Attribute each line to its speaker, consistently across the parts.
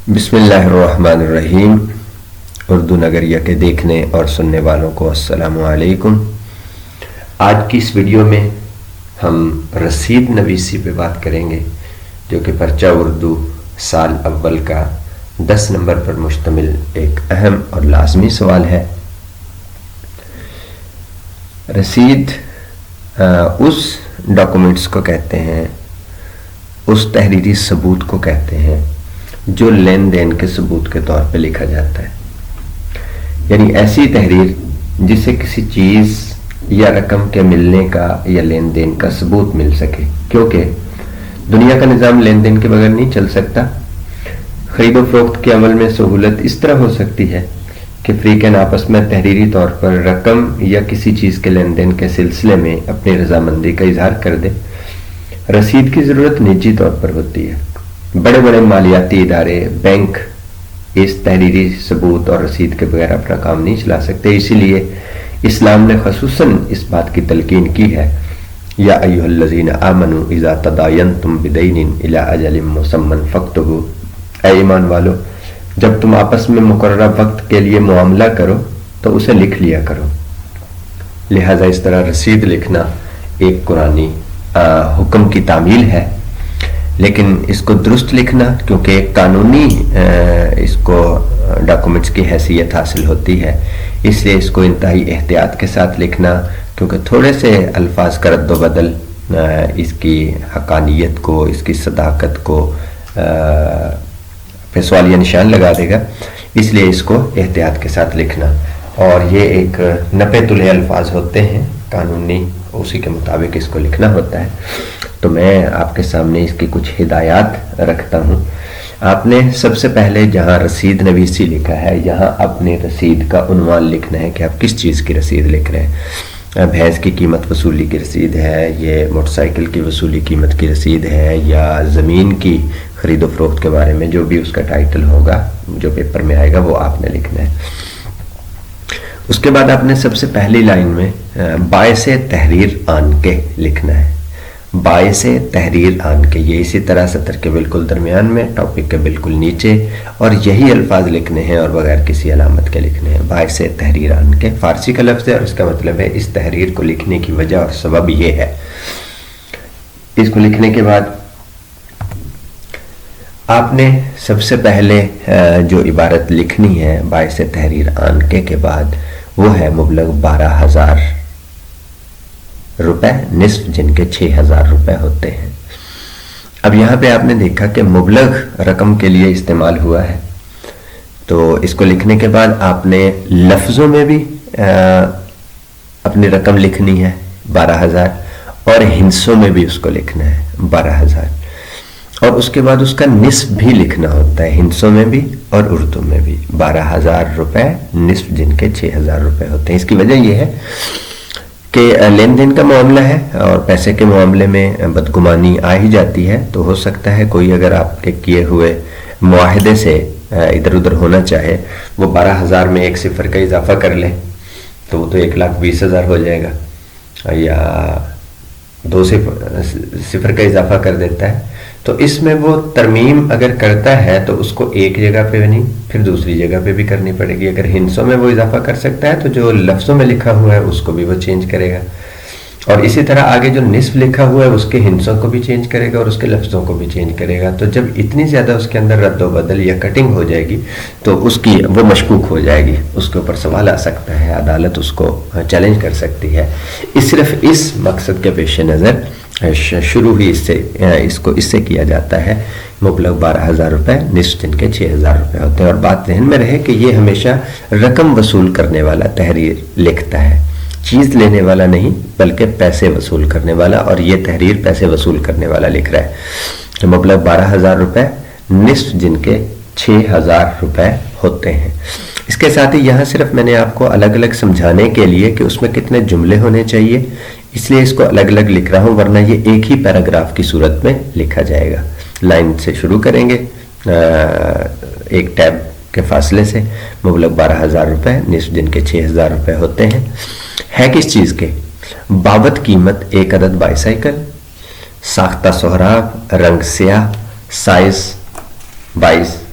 Speaker 1: بسم اللہ الرحمن الرحیم۔ اردو نگریہ کے دیکھنے اور سننے والوں کو السلام علیکم۔ آج کی اس ویڈیو میں ہم رسید نویسی پہ بات کریں گے، جو کہ پرچہ اردو سال اول کا 10 نمبر پر مشتمل ایک اہم اور لازمی سوال ہے۔ رسید اس ڈاکومنٹس کو کہتے ہیں، اس تحریری ثبوت کو کہتے ہیں جو لین دین کے ثبوت کے طور پہ لکھا جاتا ہے، یعنی ایسی تحریر جسے کسی چیز یا رقم کے ملنے کا یا لین دین کا ثبوت مل سکے، کیونکہ دنیا کا نظام لین دین کے بغیر نہیں چل سکتا۔ خرید و فروخت کے عمل میں سہولت اس طرح ہو سکتی ہے کہ فریقین آپس میں تحریری طور پر رقم یا کسی چیز کے لین دین کے سلسلے میں اپنی رضامندی کا اظہار کر دے۔ رسید کی ضرورت نجی طور پر ہوتی ہے۔ بڑے بڑے مالیاتی ادارے، بینک اس تحریری ثبوت اور رسید کے بغیر اپنا کام نہیں چلا سکتے۔ اسی لیے اسلام نے خصوصاً اس بات کی تلقین کی ہے، یا ایھا الذین آمنوا اذا تداینتم بدین الی اجل مسمی فاکتبوا، اے ایمان والو، جب تم آپس میں مقررہ وقت کے لیے معاملہ کرو تو اسے لکھ لیا کرو۔ لہذا اس طرح رسید لکھنا ایک قرآنی حکم کی تعمیل ہے، لیکن اس کو درست لکھنا، کیونکہ قانونی اس کو ڈاکومنٹس کی حیثیت حاصل ہوتی ہے، اس لیے اس کو انتہائی احتیاط کے ساتھ لکھنا، کیونکہ تھوڑے سے الفاظ کا رد و بدل اس کی حقانیت کو، اس کی صداقت کو پہ سوالیہ نشان لگا دے گا، اس لیے اس کو احتیاط کے ساتھ لکھنا۔ اور یہ ایک 90 تلے الفاظ ہوتے ہیں قانونی، اسی کے مطابق اس کو لکھنا ہوتا ہے۔ تو میں آپ کے سامنے اس کی کچھ ہدایات رکھتا ہوں۔ آپ نے سب سے پہلے جہاں رسید نویسی لکھا ہے، یہاں اپنے رسید کا عنوان لکھنا ہے کہ آپ کس چیز کی رسید لکھ رہے ہیں۔ بھینس کی قیمت وصولی کی رسید ہے، یہ موٹر سائیکل کی وصولی قیمت کی رسید ہے، یا زمین کی خرید و فروخت کے بارے میں جو بھی اس کا ٹائٹل ہوگا، جو پیپر میں آئے گا، وہ آپ نے لکھنا ہے۔ اس کے بعد آپ نے سب سے پہلی لائن میں باعث تحریر آن کے لکھنا ہے۔ باعث تحریر آن کے، یہ اسی طرح سطر کے بالکل درمیان میں، ٹاپک کے بالکل نیچے، اور یہی الفاظ لکھنے ہیں اور بغیر کسی علامت کے لکھنے ہیں۔ باعث تحریر آن کے فارسی کا لفظ ہے، اور اس کا مطلب ہے اس تحریر کو لکھنے کی وجہ اور سبب یہ ہے۔ اس کو لکھنے کے بعد آپ نے سب سے پہلے جو عبارت لکھنی ہے باعث تحریر آن کے بعد، وہ ہے مبلغ 12,000 روپے، نصف جن کے 6,000 روپے ہوتے ہیں۔ اب یہاں پہ آپ نے دیکھا کہ مبلغ رقم کے لیے استعمال ہوا ہے، تو اس کو لکھنے کے بعد آپ نے لفظوں میں بھی اپنی رقم لکھنی ہے 12,000، اور ہندسوں میں بھی اس کو لکھنا ہے 12,000، اور اس کے بعد اس کا نصف بھی لکھنا ہوتا ہے، ہندسوں میں بھی اور اردو میں بھی۔ 12,000 روپے نصف جن کے 6,000 روپے ہوتے ہیں۔ اس کی وجہ یہ ہے کہ لین دین کا معاملہ ہے، اور پیسے کے معاملے میں بدگمانی آ ہی جاتی ہے، تو ہو سکتا ہے کوئی اگر آپ کے کیے ہوئے معاہدے سے ادھر ادھر ہونا چاہے، وہ 12,000 میں ایک صفر کا اضافہ کر لے تو وہ تو 1,20,000 ہو جائے گا، یا 2 صفر کا اضافہ کر دیتا ہے، تو اس میں وہ ترمیم اگر کرتا ہے تو اس کو ایک جگہ پہ نہیں، پھر دوسری جگہ پہ بھی کرنی پڑے گی۔ اگر ہندسوں میں وہ اضافہ کر سکتا ہے تو جو لفظوں میں لکھا ہوا ہے اس کو بھی وہ چینج کرے گا، اور اسی طرح آگے جو نصف لکھا ہوا ہے اس کے ہندسوں کو بھی چینج کرے گا اور اس کے لفظوں کو بھی چینج کرے گا۔ تو جب اتنی زیادہ اس کے اندر رد و بدل یا کٹنگ ہو جائے گی تو اس کی وہ مشکوک ہو جائے گی، اس کے اوپر سوال آ سکتا ہے، عدالت اس کو چیلنج کر سکتی ہے۔ صرف اس مقصد کے پیش نظر شروع ہی اس کو اس سے کیا جاتا ہے۔ مبلغ 12,000 روپے، نصف جن کے 6,000 روپے ہوتے ہیں، اور بات ذہن میں رہے کہ یہ ہمیشہ رقم وصول کرنے والا تحریر لکھتا ہے، چیز لینے والا نہیں بلکہ پیسے وصول کرنے والا، اور یہ تحریر پیسے وصول کرنے والا لکھ رہا ہے۔ تو مبلغ 12,000 روپے، نصف جن کے 6,000 روپے ہوتے ہیں۔ اس کے ساتھ ہی یہاں صرف میں نے آپ کو الگ الگ سمجھانے کے لیے کہ اس میں کتنے جملے ہونے چاہیے، اس لیے اس کو الگ الگ لکھ رہا ہوں، ورنہ یہ ایک ہی پیراگراف کی صورت میں لکھا جائے گا۔ لائن سے شروع کریں گے ایک ٹیب کے فاصلے سے۔ مبلغ 12,000 روپے، نصف جن کے 6,000 روپے ہوتے ہیں، ہے کس چیز کے؟ بابت قیمت 1 عدد بائی سائیکل، ساختہ سہراب، رنگ سیاہ، سائز 22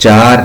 Speaker 1: 4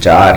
Speaker 1: 4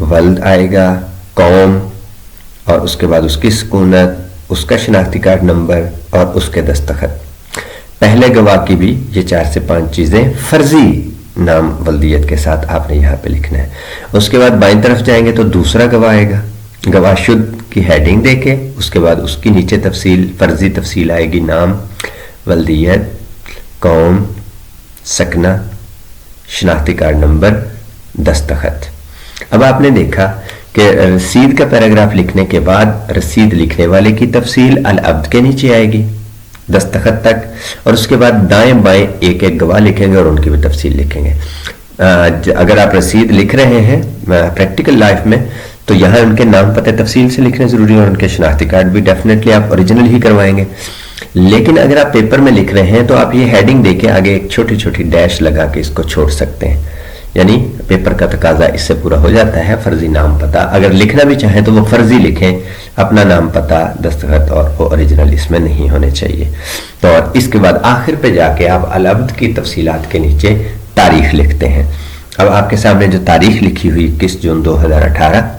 Speaker 1: ولد آئے گا، قوم، اور اس کے بعد اس کی سکونت، اس کا شناختی کارڈ نمبر اور اس کے دستخط. پہلے گواہ کی بھی یہ 4 سے 5 چیزیں فرضی نام ولدیت کے ساتھ آپ نے یہاں پہ لکھنا ہے. اس کے بعد بائیں طرف جائیں گے تو دوسرا گواہ آئے گا، گواہ شد کی ہیڈنگ دے کے اس کے بعد اس کی نیچے تفصیل، فرضی تفصیل آئے گی، نام، ولدیت، قوم، سکنہ، شناختی کارڈ نمبر، دستخط. اب آپ نے دیکھا کہ رسید کا پیراگراف لکھنے کے بعد رسید لکھنے والے کی تفصیل العبد کے نیچے آئے گی دستخط تک، اور اس کے بعد دائیں بائیں ایک ایک گواہ لکھیں گے اور ان کی بھی تفصیل لکھیں گے. اگر آپ رسید لکھ رہے ہیں پریکٹیکل لائف میں تو یہاں ان کے نام پتہ تفصیل سے لکھنے ضروری ہے، اور ان کے شناختی کارڈ بھی ڈیفینیٹلی آپ اوریجنل ہی کروائیں گے. لیکن اگر آپ پیپر میں لکھ رہے ہیں تو آپ یہ ہیڈنگ دے کے آگے ایک چھوٹی چھوٹی ڈیش لگا کے اس کو چھوڑ سکتے ہیں، یعنی پیپر کا تقاضا اس سے پورا ہو جاتا ہے. فرضی نام پتہ اگر لکھنا بھی چاہیں تو وہ فرضی لکھیں، اپنا نام پتہ، دستخط اور وہ اوریجنل اس میں نہیں ہونے چاہیے. تو اور اس کے بعد آخر پہ جا کے آپ العبد کی تفصیلات کے نیچے تاریخ لکھتے ہیں. اب آپ کے سامنے جو تاریخ لکھی ہوئی 21 جون 2018،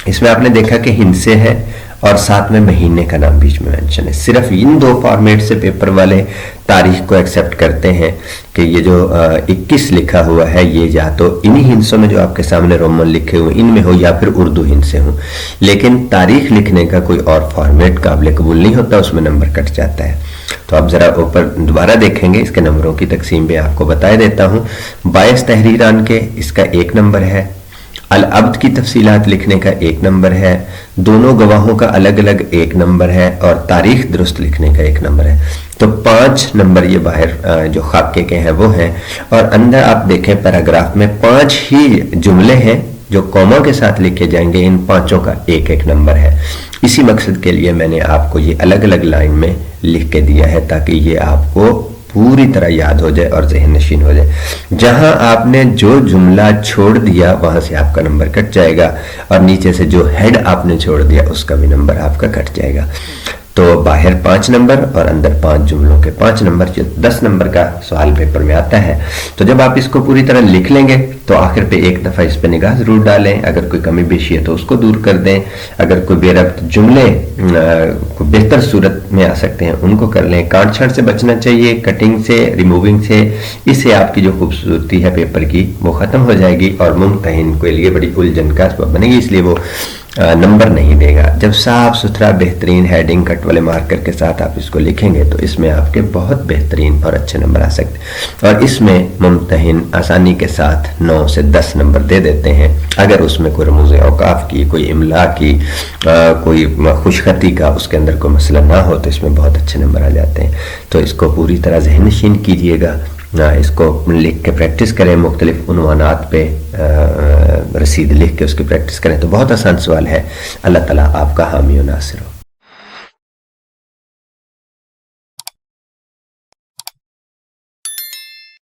Speaker 1: اس میں آپ نے دیکھا کہ ہند سے ہے اور ساتھ میں مہینے کا نام بیچ میں مینشن ہے. صرف ان 2 فارمیٹ سے پیپر والے تاریخ کو ایکسیپٹ کرتے ہیں کہ یہ جو 21 لکھا ہوا ہے یہ یا تو انہی ہندسوں میں جو آپ کے سامنے رومن لکھے ہوئے ان میں ہو یا پھر اردو ہند سے ہوں. لیکن تاریخ لکھنے کا کوئی اور فارمیٹ قابل قبول نہیں ہوتا، اس میں نمبر کٹ جاتا ہے. تو آپ ذرا اوپر دوبارہ دیکھیں گے، اس کے نمبروں کی تقسیم بھی آپ کو بتا دیتا ہوں. 22 تحریران کے اس کا 1 نمبر ہے، العبد کی تفصیلات لکھنے کا 1 نمبر ہے، دونوں گواہوں کا الگ الگ 1 نمبر ہے، اور تاریخ درست لکھنے کا 1 نمبر ہے. تو 5 نمبر یہ باہر جو خاکے کے ہیں وہ ہیں، اور اندر آپ دیکھیں پیراگراف میں 5 ہی جملے ہیں جو کوما کے ساتھ لکھے جائیں گے. ان 5 کا 1 نمبر ہے. اسی مقصد کے لیے میں نے آپ کو یہ الگ الگ لائن میں لکھ کے دیا ہے تاکہ یہ آپ کو پوری طرح یاد ہو جائے اور ذہن نشین ہو جائے. جہاں آپ نے جو جملہ چھوڑ دیا وہاں سے آپ کا نمبر کٹ جائے گا، اور نیچے سے جو ہیڈ آپ نے چھوڑ دیا اس کا بھی نمبر آپ کا کٹ جائے گا. تو باہر 5 نمبر اور اندر 5 جملوں کے 5 نمبر، جو 10 نمبر کا سوال پیپر میں آتا ہے. تو جب آپ اس کو پوری طرح لکھ لیں گے تو آخر پہ ایک دفعہ اس پہ نگاہ ضرور ڈالیں. اگر کوئی کمی بیشی ہے تو اس کو دور کر دیں. اگر کوئی بے ربط جملے کوئی بہتر صورت میں آ سکتے ہیں ان کو کر لیں. کاٹ چھاٹ سے بچنا چاہیے، کٹنگ سے، ریموونگ سے. اس سے آپ کی جو خوبصورتی ہے پیپر کی وہ ختم ہو جائے گی اور ممتحن کے لیے بڑی الجھن کا سبب بنے گی، اس لیے وہ نمبر نہیں دے گا. جب صاف ستھرا بہترین ہیڈنگ کٹ والے مارکر کے ساتھ آپ اس کو لکھیں گے تو اس میں آپ کے بہت بہترین اور اچھے نمبر آ سکتے ہیں. اور اس میں ممتحن آسانی کے ساتھ 9 سے 10 نمبر دے دیتے ہیں اگر اس میں کوئی رموز اوقاف کی، کوئی املا کی، کوئی خوش خطی کا اس کے اندر کوئی مسئلہ نہ ہو تو اس میں بہت اچھے نمبر آ جاتے ہیں. تو اس کو پوری طرح ذہن نشین کیجیے گا، اس کو لکھ کے پریکٹس کریں. مختلف عنوانات پہ رسید لکھ کے اس کی پریکٹس کریں تو بہت آسان سوال ہے. اللہ تعالیٰ آپ کا حامی و ناصر ہو.